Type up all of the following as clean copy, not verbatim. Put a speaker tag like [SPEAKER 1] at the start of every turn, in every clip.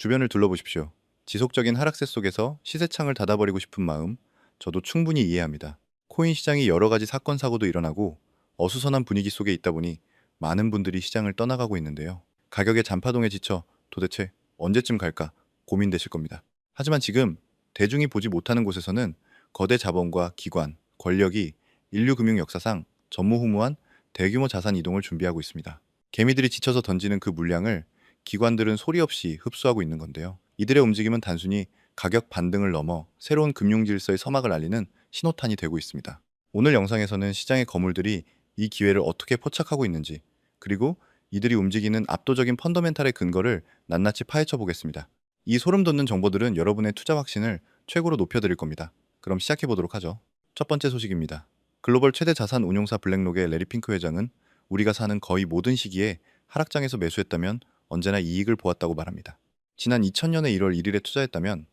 [SPEAKER 1] 주변을 둘러보십시오. 지속적인 하락세 속에서 시세창을 닫아버리고 싶은 마음, 저도 충분히 이해합니다. 코인 시장이 여러 가지 사건, 사고도 일어나고 어수선한 분위기 속에 있다 보니 많은 분들이 시장을 떠나가고 있는데요. 가격의 잔파동에 지쳐 도대체 언제쯤 갈까 고민되실 겁니다. 하지만 지금 대중이 보지 못하는 곳에서는 거대 자본과 기관, 권력이 인류 금융 역사상 전무후무한 대규모 자산 이동을 준비하고 있습니다. 개미들이 지쳐서 던지는 그 물량을 기관들은 소리 없이 흡수하고 있는 건데요. 이들의 움직임은 단순히 가격 반등을 넘어 새로운 금융 질서의 서막을 알리는 신호탄이 되고 있습니다. 오늘 영상에서는 시장의 거물들이 이 기회를 어떻게 포착하고 있는지, 그리고 이들이 움직이는 압도적인 펀더멘탈의 근거를 낱낱이 파헤쳐 보겠습니다. 이 소름 돋는 정보들은 여러분의 투자 확신을 최고로 높여드릴 겁니다. 그럼 시작해 보도록 하죠. 첫 번째 소식입니다. 글로벌 최대 자산 운용사 블랙록의 레리 핑크 회장은 우리가 사는 거의 모든 시기에 하락장에서 매수했다면 언제나 이익을 보았다고 말합니다. 지난 2000년의 1월 1일에 투자했다면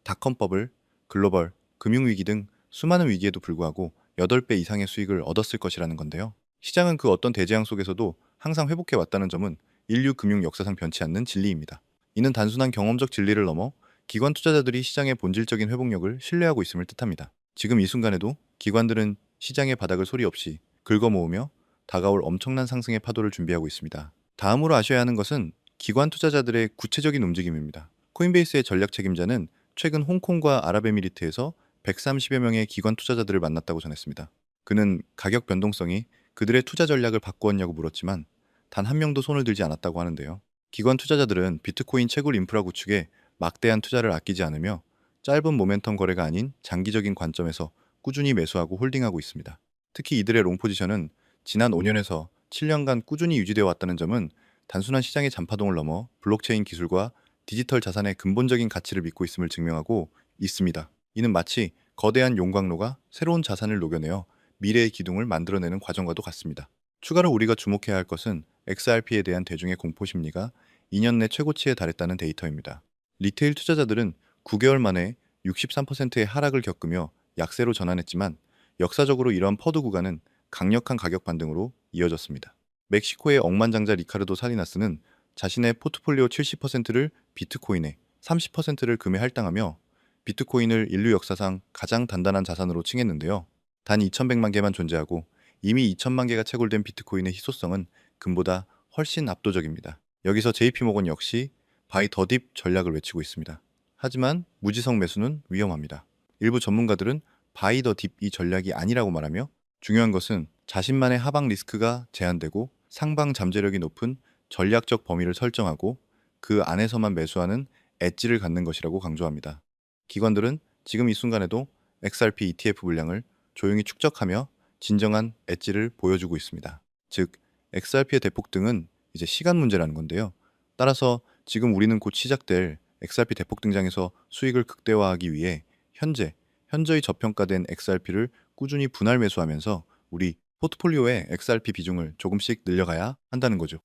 [SPEAKER 1] 닷컴 버블, 글로벌, 금융위기 등 수많은 위기에도 불구하고 8배 이상의 수익을 얻었을 것이라는 건데요. 시장은 그 어떤 대재앙 속에서도 항상 회복해 왔다는 점은 인류 금융 역사상 변치 않는 진리입니다. 이는 단순한 경험적 진리를 넘어 기관 투자자들이 시장의 본질적인 회복력을 신뢰하고 있음을 뜻합니다. 지금 이 순간에도 기관들은 시장의 바닥을 소리 없이 긁어모으며 다가올 엄청난 상승의 파도를 준비하고 있습니다. 다음으로 아셔야 하는 것은 기관 투자자들의 구체적인 움직임입니다. 코인베이스의 전략 책임자는 최근 홍콩과 아랍에미리트에서 130여 명의 기관 투자자들을 만났다고 전했습니다. 그는 가격 변동성이 그들의 투자 전략을 바꾸었냐고 물었지만 단 한 명도 손을 들지 않았다고 하는데요. 기관 투자자들은 비트코인 채굴 인프라 구축에 막대한 투자를 아끼지 않으며 짧은 모멘텀 거래가 아닌 장기적인 관점에서 꾸준히 매수하고 홀딩하고 있습니다. 특히 이들의 롱 포지션은 지난 5년에서 7년간 꾸준히 유지되어 왔다는 점은 단순한 시장의 잔파동을 넘어 블록체인 기술과 디지털 자산의 근본적인 가치를 믿고 있음을 증명하고 있습니다. 이는 마치 거대한 용광로가 새로운 자산을 녹여내어 미래의 기둥을 만들어내는 과정과도 같습니다. 추가로 우리가 주목해야 할 것은 XRP에 대한 대중의 공포 심리가 2년 내 최고치에 달했다는 데이터입니다. 리테일 투자자들은 9개월 만에 63%의 하락을 겪으며 약세로 전환했지만 역사적으로 이러한 퍼드 구간은 강력한 가격 반등으로 이어졌습니다. 멕시코의 억만장자 리카르도 살리나스는 자신의 포트폴리오 70%를 비트코인에 30%를 금에 할당하며 비트코인을 인류 역사상 가장 단단한 자산으로 칭했는데요. 단 2100만 개만 존재하고 이미 2000만 개가 채굴된 비트코인의 희소성은 금보다 훨씬 압도적입니다. 여기서 JP모건 역시 바이 더 딥 전략을 외치고 있습니다. 하지만 무지성 매수는 위험합니다. 일부 전문가들은 바이 더 딥 이 전략이 아니라고 말하며 중요한 것은 자신만의 하방 리스크가 제한되고 상방 잠재력이 높은 전략적 범위를 설정하고 그 안에서만 매수하는 엣지를 갖는 것이라고 강조합니다. 기관들은 지금 이 순간에도 XRP ETF 물량을 조용히 축적하며 진정한 엣지를 보여주고 있습니다. 즉, XRP의 대폭등은 이제 시간 문제라는 건데요. 따라서 지금 우리는 곧 시작될 XRP 대폭 등장에서 수익을 극대화하기 위해 현저히 저평가된 XRP를 꾸준히 분할 매수하면서 우리 포트폴리오의 XRP 비중을 조금씩 늘려가야 한다는 거죠.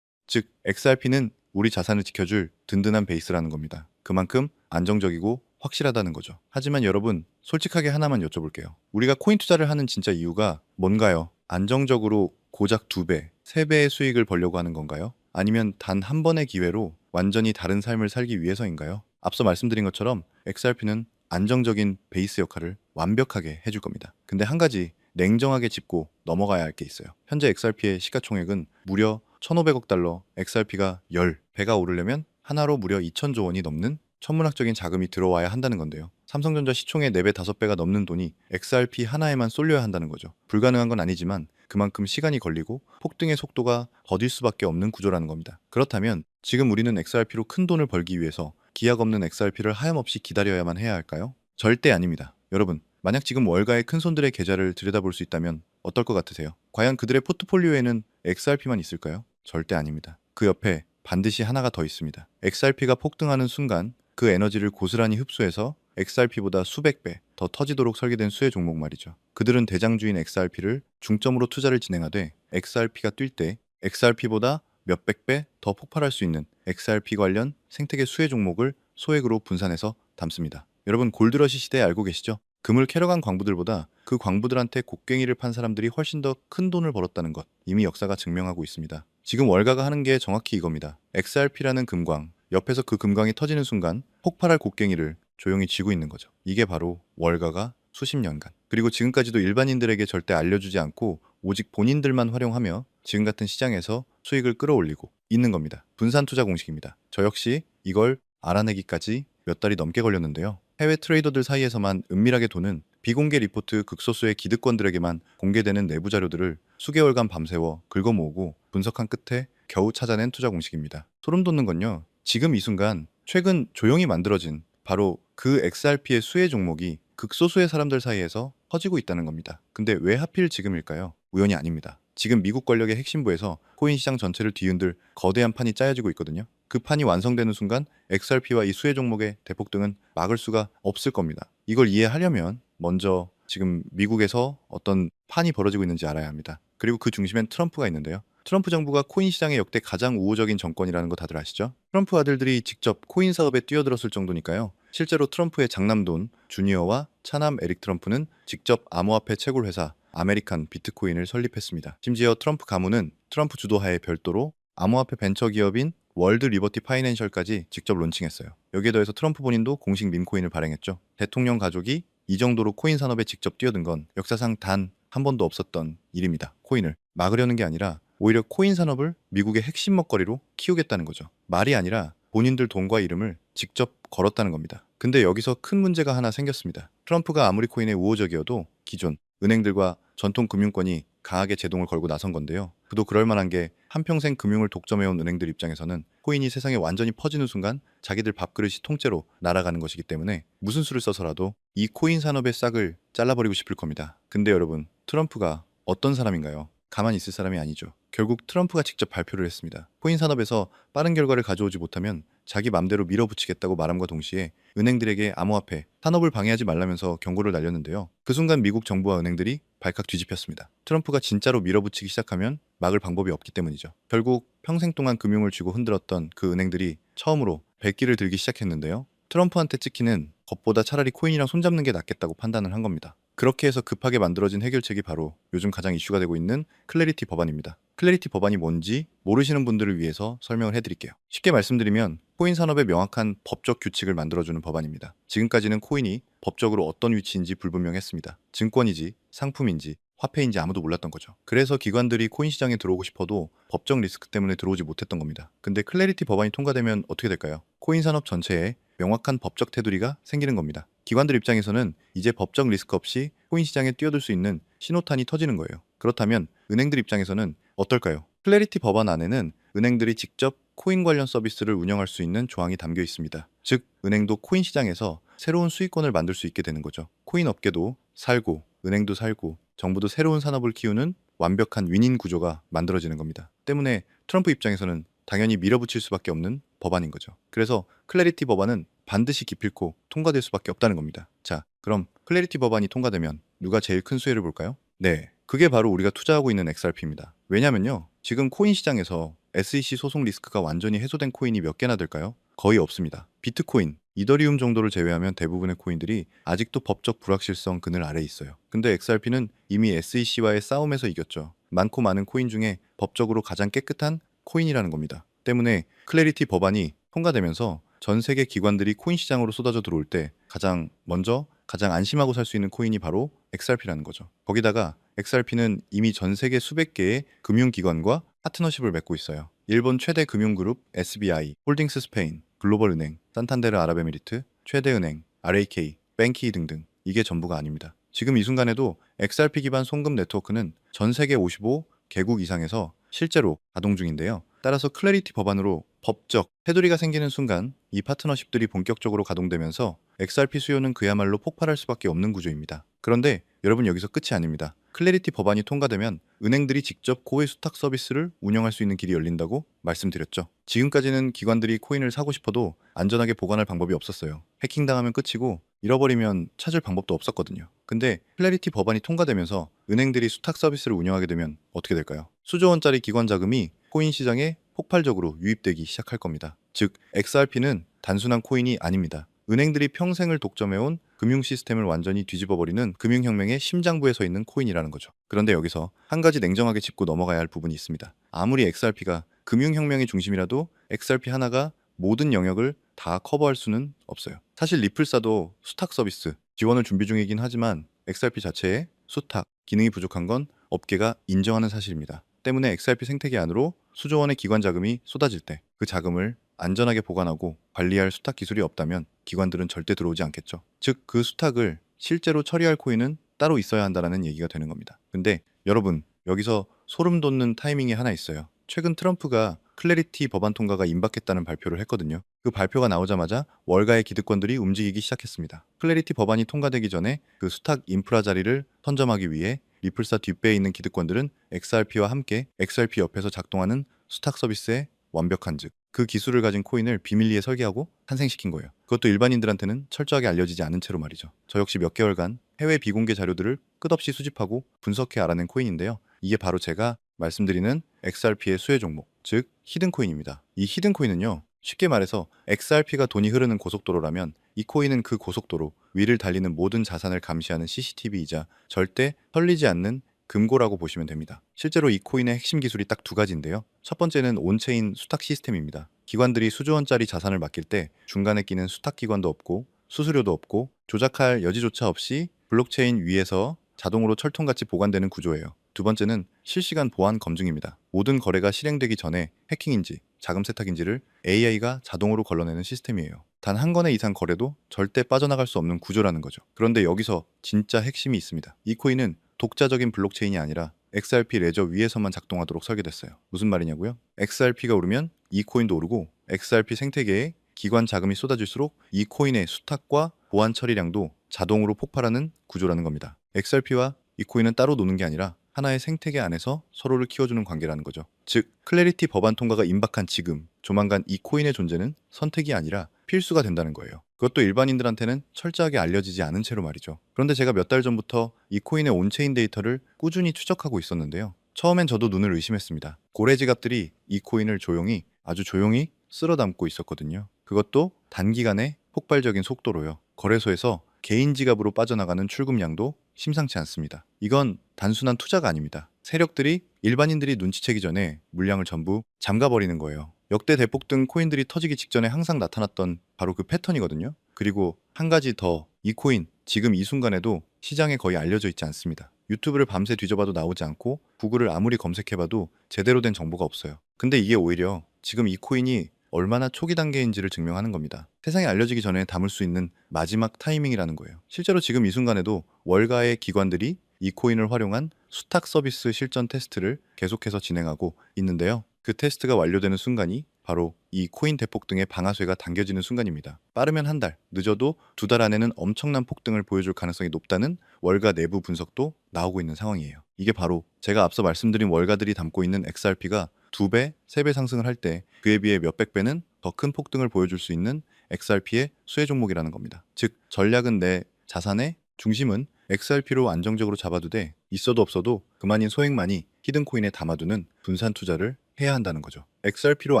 [SPEAKER 1] 즉, XRP는 우리 자산을 지켜줄 든든한 베이스라는 겁니다. 그만큼 안정적이고 확실하다는 거죠. 하지만 여러분, 솔직하게 하나만 여쭤볼게요. 우리가 코인 투자를 하는 진짜 이유가 뭔가요? 안정적으로 고작 2배, 3배의 수익을 벌려고 하는 건가요? 아니면 단 한 번의 기회로 완전히 다른 삶을 살기 위해서인가요? 앞서 말씀드린 것처럼 XRP는 안정적인 베이스 역할을 완벽하게 해줄 겁니다. 근데 한 가지 냉정하게 짚고 넘어가야 할 게 있어요. 현재 XRP의 시가총액은 무려 1,500억 달러, XRP가 10배가 오르려면 하나로 무려 2,000조 원이 넘는 천문학적인 자금이 들어와야 한다는 건데요. 삼성전자 시총의 4배, 5배가 넘는 돈이 XRP 하나에만 쏠려야 한다는 거죠. 불가능한 건 아니지만 그만큼 시간이 걸리고 폭등의 속도가 더딜 수밖에 없는 구조라는 겁니다. 그렇다면 지금 우리는 XRP로 큰 돈을 벌기 위해서 기약 없는 XRP를 하염없이 기다려야만 해야 할까요? 절대 아닙니다. 여러분, 만약 지금 월가의 큰손들의 계좌를 들여다볼 수 있다면 어떨 것 같으세요? 과연 그들의 포트폴리오에는 XRP만 있을까요? 절대 아닙니다. 그 옆에 반드시 하나가 더 있습니다. XRP가 폭등하는 순간 그 에너지를 고스란히 흡수해서 XRP보다 수백 배 더 터지도록 설계된 수혜 종목 말이죠. 그들은 대장주인 XRP를 중점으로 투자를 진행하되 XRP가 뛸 때 XRP보다 몇백 배 더 폭발할 수 있는 XRP 관련 생태계 수혜 종목을 소액으로 분산해서 담습니다. 여러분, 골드러시 시대 알고 계시죠? 금을 캐러 간 광부들보다 그 광부들한테 곡괭이를 판 사람들이 훨씬 더 큰 돈을 벌었다는 것, 이미 역사가 증명하고 있습니다. 지금 월가가 하는 게 정확히 이겁니다. XRP라는 금광, 옆에서 그 금광이 터지는 순간 폭발할 곡괭이를 조용히 쥐고 있는 거죠. 이게 바로 월가가 수십 년간, 그리고 지금까지도 일반인들에게 절대 알려주지 않고 오직 본인들만 활용하며 지금 같은 시장에서 수익을 끌어올리고 있는 겁니다. 분산 투자 공식입니다. 저 역시 이걸 알아내기까지 몇 달이 넘게 걸렸는데요. 해외 트레이더들 사이에서만 은밀하게 도는 비공개 리포트, 극소수의 기득권들에게만 공개되는 내부 자료들을 수개월간 밤새워 긁어모으고 분석한 끝에 겨우 찾아낸 투자 공식입니다. 소름 돋는 건요, 지금 이 순간 최근 조용히 만들어진 바로 그 XRP의 수혜 종목이 극소수의 사람들 사이에서 퍼지고 있다는 겁니다. 근데 왜 하필 지금일까요? 우연이 아닙니다. 지금 미국 권력의 핵심부에서 코인 시장 전체를 뒤흔들 거대한 판이 짜여지고 있거든요. 그 판이 완성되는 순간 XRP와 이 수혜 종목의 대폭등은 막을 수가 없을 겁니다. 이걸 이해하려면 먼저 지금 미국에서 어떤 판이 벌어지고 있는지 알아야 합니다. 그리고 그 중심엔 트럼프가 있는데요. 트럼프 정부가 코인 시장의 역대 가장 우호적인 정권이라는 거 다들 아시죠? 트럼프 아들들이 직접 코인 사업에 뛰어들었을 정도니까요. 실제로 트럼프의 장남돈 주니어와 차남 에릭 트럼프는 직접 암호화폐 채굴 회사 아메리칸 비트코인을 설립했습니다. 심지어 트럼프 가문은 트럼프 주도하에 별도로 암호화폐 벤처 기업인 월드 리버티 파이낸셜까지 직접 론칭했어요. 여기에 더해서 트럼프 본인도 공식 밈코인을 발행했죠. 대통령 가족이 이 정도로 코인 산업에 직접 뛰어든 건 역사상 단 한 번도 없었던 일입니다. 코인을 막으려는 게 아니라 오히려 코인 산업을 미국의 핵심 먹거리로 키우겠다는 거죠. 말이 아니라 본인들 돈과 이름을 직접 걸었다는 겁니다. 근데 여기서 큰 문제가 하나 생겼습니다. 트럼프가 아무리 코인에 우호적이어도 기존 은행들과 전통 금융권이 강하게 제동을 걸고 나선 건데요. 그도 그럴 만한 게 한평생 금융을 독점해온 은행들 입장에서는 코인이 세상에 완전히 퍼지는 순간 자기들 밥그릇이 통째로 날아가는 것이기 때문에 무슨 수를 써서라도 이 코인 산업의 싹을 잘라버리고 싶을 겁니다. 근데 여러분, 트럼프가 어떤 사람인가요? 가만히 있을 사람이 아니죠. 결국 트럼프가 직접 발표를 했습니다. 코인 산업에서 빠른 결과를 가져오지 못하면 자기 맘대로 밀어붙이겠다고 말함과 동시에 은행들에게 암호화폐 산업을 방해하지 말라면서 경고를 날렸는데요. 그 순간 미국 정부와 은행들이 발칵 뒤집혔습니다. 트럼프가 진짜로 밀어붙이기 시작하면 막을 방법이 없기 때문이죠. 결국 평생 동안 금융을 쥐고 흔들었던 그 은행들이 처음으로 백기를 들기 시작했는데요. 트럼프한테 찍히는 것보다 차라리 코인이랑 손잡는 게 낫겠다고 판단을 한 겁니다. 그렇게 해서 급하게 만들어진 해결책이 바로 요즘 가장 이슈가 되고 있는 클래리티 법안입니다. 클래리티 법안이 뭔지 모르시는 분들을 위해서 설명을 해드릴게요. 쉽게 말씀드리면 코인 산업의 명확한 법적 규칙을 만들어주는 법안입니다. 지금까지는 코인이 법적으로 어떤 위치인지 불분명했습니다. 증권이지 상품인지 화폐인지 아무도 몰랐던 거죠. 그래서 기관들이 코인 시장에 들어오고 싶어도 법적 리스크 때문에 들어오지 못했던 겁니다. 근데 클래리티 법안이 통과되면 어떻게 될까요? 코인 산업 전체에 명확한 법적 테두리가 생기는 겁니다. 기관들 입장에서는 이제 법적 리스크 없이 코인 시장에 뛰어들 수 있는 신호탄이 터지는 거예요. 그렇다면 은행들 입장에서는 어떨까요? 클래리티 법안 안에는 은행들이 직접 코인 관련 서비스를 운영할 수 있는 조항이 담겨 있습니다. 즉, 은행도 코인 시장에서 새로운 수익권을 만들 수 있게 되는 거죠. 코인 업계도 살고, 은행도 살고, 정부도 새로운 산업을 키우는 완벽한 윈윈 구조가 만들어지는 겁니다. 때문에 트럼프 입장에서는 당연히 밀어붙일 수밖에 없는 법안인 거죠. 그래서 클래리티 법안은 반드시 기필코 통과될 수밖에 없다는 겁니다. 자, 그럼 클래리티 법안이 통과되면 누가 제일 큰 수혜를 볼까요? 네, 그게 바로 우리가 투자하고 있는 XRP입니다. 왜냐면요, 지금 코인 시장에서 SEC 소송 리스크가 완전히 해소된 코인이 몇 개나 될까요? 거의 없습니다. 비트코인, 이더리움 정도를 제외하면 대부분의 코인들이 아직도 법적 불확실성 그늘 아래에 있어요. 근데 XRP는 이미 SEC와의 싸움에서 이겼죠. 많고 많은 코인 중에 법적으로 가장 깨끗한 코인이라는 겁니다. 때문에 클래리티 법안이 통과되면서 전 세계 기관들이 코인 시장으로 쏟아져 들어올 때 가장 먼저 가장 안심하고 살 수 있는 코인이 바로 XRP라는 거죠. 거기다가 XRP는 이미 전 세계 수백 개의 금융기관과 파트너십을 맺고 있어요. 일본 최대 금융그룹 SBI, 홀딩스 스페인, 글로벌은행, 산탄데르 아랍에미리트, 최대은행, RAK, 뱅키 등등. 이게 전부가 아닙니다. 지금 이 순간에도 XRP 기반 송금 네트워크는 전 세계 55개국 이상에서 실제로 가동 중인데요. 따라서 클래리티 법안으로 법적 테두리가 생기는 순간 이 파트너십들이 본격적으로 가동되면서 XRP 수요는 그야말로 폭발할 수밖에 없는 구조입니다. 그런데 여러분, 여기서 끝이 아닙니다. 클래리티 법안이 통과되면 은행들이 직접 고해 수탁 서비스를 운영할 수 있는 길이 열린다고 말씀드렸죠. 지금까지는 기관들이 코인을 사고 싶어도 안전하게 보관할 방법이 없었어요. 해킹당하면 끝이고 잃어버리면 찾을 방법도 없었거든요. 근데 클래리티 법안이 통과되면서 은행들이 수탁 서비스를 운영하게 되면 어떻게 될까요? 수조 원짜리 기관 자금이 코인 시장에 폭발적으로 유입되기 시작할 겁니다. 즉, XRP는 단순한 코인이 아닙니다. 은행들이 평생을 독점해온 금융 시스템을 완전히 뒤집어버리는 금융혁명의 심장부에 서 있는 코인이라는 거죠. 그런데 여기서 한 가지 냉정하게 짚고 넘어가야 할 부분이 있습니다. 아무리 XRP가 금융혁명의 중심이라도 XRP 하나가 모든 영역을 다 커버할 수는 없어요. 사실 리플사도 수탁 서비스 지원을 준비 중이긴 하지만 XRP 자체에 수탁 기능이 부족한 건 업계가 인정하는 사실입니다. 때문에 XRP 생태계 안으로 수조 원의 기관 자금이 쏟아질 때 그 자금을 안전하게 보관하고 관리할 수탁 기술이 없다면 기관들은 절대 들어오지 않겠죠. 즉 그 수탁을 실제로 처리할 코인은 따로 있어야 한다는 얘기가 되는 겁니다. 근데 여러분 여기서 소름 돋는 타이밍이 하나 있어요. 최근 트럼프가 클래리티 법안 통과가 임박했다는 발표를 했거든요. 그 발표가 나오자마자 월가의 기득권들이 움직이기 시작했습니다. 클래리티 법안이 통과되기 전에 그 수탁 인프라 자리를 선점하기 위해 리플사 뒷배에 있는 기득권들은 XRP와 함께 XRP 옆에서 작동하는 수탁 서비스에 완벽한 그 기술을 가진 코인을 비밀리에 설계하고 탄생시킨 거예요. 그것도 일반인들한테는 철저하게 알려지지 않은 채로 말이죠. 저 역시 몇 개월간 해외 비공개 자료들을 끝없이 수집하고 분석해 알아낸 코인인데요. 이게 바로 제가 말씀드리는 XRP의 수혜 종목, 즉 히든코인입니다. 이 히든코인은요, 쉽게 말해서 XRP가 돈이 흐르는 고속도로라면 이 코인은 그 고속도로 위를 달리는 모든 자산을 감시하는 CCTV이자 절대 털리지 않는 금고라고 보시면 됩니다. 실제로 이 코인의 핵심 기술이 딱 두 가지인데요. 첫 번째는 온체인 수탁 시스템입니다. 기관들이 수조 원짜리 자산을 맡길 때 중간에 끼는 수탁 기관도 없고 수수료도 없고 조작할 여지조차 없이 블록체인 위에서 자동으로 철통같이 보관되는 구조예요. 두 번째는 실시간 보안 검증입니다. 모든 거래가 실행되기 전에 해킹인지 자금 세탁인지를 AI가 자동으로 걸러내는 시스템이에요. 단 한 건의 이상 거래도 절대 빠져나갈 수 없는 구조라는 거죠. 그런데 여기서 진짜 핵심이 있습니다. 이 코인은 독자적인 블록체인이 아니라 XRP 레저 위에서만 작동하도록 설계됐어요. 무슨 말이냐고요? XRP가 오르면 이 코인도 오르고 XRP 생태계에 기관 자금이 쏟아질수록 이 코인의 수탁과 보안 처리량도 자동으로 폭발하는 구조라는 겁니다. XRP와 이 코인은 따로 노는 게 아니라 하나의 생태계 안에서 서로를 키워주는 관계라는 거죠. 즉, 클래리티 법안 통과가 임박한 지금, 조만간 이 코인의 존재는 선택이 아니라 필수가 된다는 거예요. 그것도 일반인들한테는 철저하게 알려지지 않은 채로 말이죠. 그런데 제가 몇 달 전부터 이 코인의 온체인 데이터를 꾸준히 추적하고 있었는데요. 처음엔 저도 눈을 의심했습니다. 고래 지갑들이 이 코인을 조용히, 아주 조용히 쓸어 담고 있었거든요. 그것도 단기간에 폭발적인 속도로요. 거래소에서 개인 지갑으로 빠져나가는 출금량도 심상치 않습니다. 이건 단순한 투자가 아닙니다. 세력들이 일반인들이 눈치채기 전에 물량을 전부 잠가버리는 거예요. 역대 대폭등 코인들이 터지기 직전에 항상 나타났던 바로 그 패턴이거든요. 그리고 한 가지 더, 이 코인 지금 이 순간에도 시장에 거의 알려져 있지 않습니다. 유튜브를 밤새 뒤져봐도 나오지 않고 구글을 아무리 검색해봐도 제대로 된 정보가 없어요. 근데 이게 오히려 지금 이 코인이 얼마나 초기 단계인지를 증명하는 겁니다. 세상에 알려지기 전에 담을 수 있는 마지막 타이밍이라는 거예요. 실제로 지금 이 순간에도 월가의 기관들이 이 코인을 활용한 수탁 서비스 실전 테스트를 계속해서 진행하고 있는데요. 그 테스트가 완료되는 순간이 바로 이 코인 대폭등의 방아쇠가 당겨지는 순간입니다. 빠르면 한 달, 늦어도 두 달 안에는 엄청난 폭등을 보여줄 가능성이 높다는 월가 내부 분석도 나오고 있는 상황이에요. 이게 바로 제가 앞서 말씀드린 월가들이 담고 있는 XRP가 2배, 3배 상승을 할 때 그에 비해 몇백 배는 더 큰 폭등을 보여줄 수 있는 XRP의 수혜 종목이라는 겁니다. 즉, 전략은 내 자산의 중심은 XRP로 안정적으로 잡아두되 있어도 없어도 그만인 소액만이 히든코인에 담아두는 분산 투자를 해야 한다는 거죠. XRP로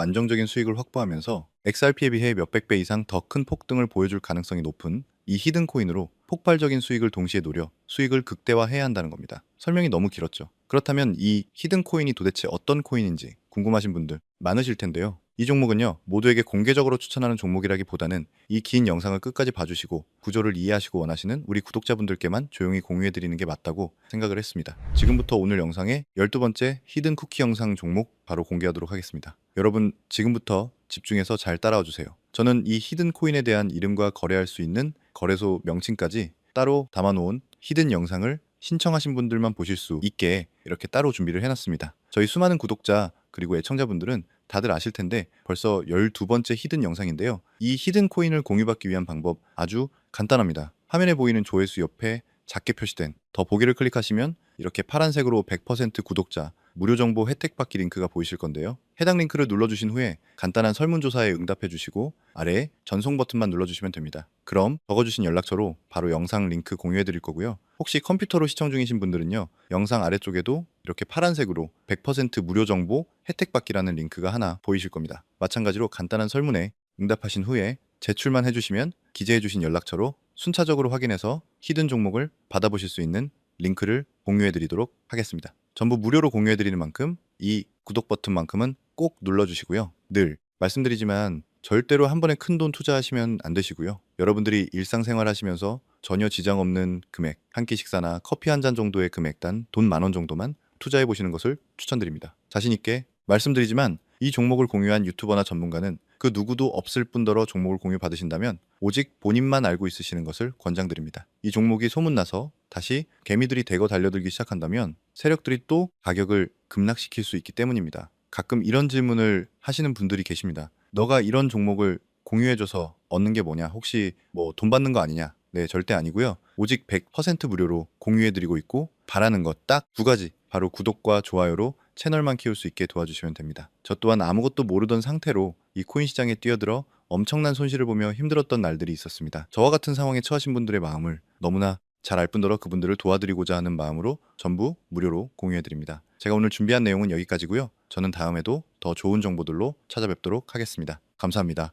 [SPEAKER 1] 안정적인 수익을 확보하면서 XRP에 비해 몇백 배 이상 더 큰 폭등을 보여줄 가능성이 높은 이 히든코인으로 폭발적인 수익을 동시에 노려 수익을 극대화해야 한다는 겁니다. 설명이 너무 길었죠. 그렇다면 이 히든코인이 도대체 어떤 코인인지 궁금하신 분들 많으실 텐데요. 이 종목은요, 모두에게 공개적으로 추천하는 종목이라기보다는 이 긴 영상을 끝까지 봐주시고 구조를 이해하시고 원하시는 우리 구독자분들께만 조용히 공유해드리는 게 맞다고 생각을 했습니다. 지금부터 오늘 영상의 12번째 히든 쿠키 영상 종목 바로 공개하도록 하겠습니다. 여러분 지금부터 집중해서 잘 따라와 주세요. 저는 이 히든 코인에 대한 이름과 거래할 수 있는 거래소 명칭까지 따로 담아놓은 히든 영상을 신청하신 분들만 보실 수 있게 이렇게 따로 준비를 해놨습니다. 저희 수많은 구독자 그리고 애청자분들은 다들 아실 텐데 벌써 12번째 히든 영상인데요. 이 히든 코인을 공유받기 위한 방법 아주 간단합니다. 화면에 보이는 조회수 옆에 작게 표시된 더 보기를 클릭하시면 이렇게 파란색으로 100% 구독자 무료 정보 혜택 받기 링크가 보이실 건데요. 해당 링크를 눌러주신 후에 간단한 설문조사에 응답해 주시고 아래에 전송 버튼만 눌러주시면 됩니다. 그럼 적어주신 연락처로 바로 영상 링크 공유해 드릴 거고요. 혹시 컴퓨터로 시청 중이신 분들은요, 영상 아래쪽에도 이렇게 파란색으로 100% 무료 정보 혜택 받기라는 링크가 하나 보이실 겁니다. 마찬가지로 간단한 설문에 응답하신 후에 제출만 해주시면 기재해주신 연락처로 순차적으로 확인해서 히든 종목을 받아보실 수 있는 링크를 공유해드리도록 하겠습니다. 전부 무료로 공유해드리는 만큼 이 구독 버튼만큼은 꼭 눌러주시고요. 늘 말씀드리지만 절대로 한 번에 큰돈 투자하시면 안 되시고요. 여러분들이 일상생활 하시면서 전혀 지장 없는 금액, 한 끼 식사나 커피 한 잔 정도의 금액 단 돈 10,000원 정도만 투자해 보시는 것을 추천드립니다. 자신 있게 말씀드리지만 이 종목을 공유한 유튜버나 전문가는 그 누구도 없을 뿐더러 종목을 공유받으신다면 오직 본인만 알고 있으시는 것을 권장드립니다. 이 종목이 소문나서 다시 개미들이 대거 달려들기 시작한다면 세력들이 또 가격을 급락시킬 수 있기 때문입니다. 가끔 이런 질문을 하시는 분들이 계십니다. 너가 이런 종목을 공유해줘서 얻는 게 뭐냐? 혹시 뭐 돈 받는 거 아니냐? 네, 절대 아니고요. 오직 100% 무료로 공유해드리고 있고 바라는 것 딱 두 가지. 바로 구독과 좋아요로 채널만 키울 수 있게 도와주시면 됩니다. 저 또한 아무것도 모르던 상태로 이 코인 시장에 뛰어들어 엄청난 손실을 보며 힘들었던 날들이 있었습니다. 저와 같은 상황에 처하신 분들의 마음을 너무나 잘 알 뿐더러 그분들을 도와드리고자 하는 마음으로 전부 무료로 공유해드립니다. 제가 오늘 준비한 내용은 여기까지고요. 저는 다음에도 더 좋은 정보들로 찾아뵙도록 하겠습니다. 감사합니다.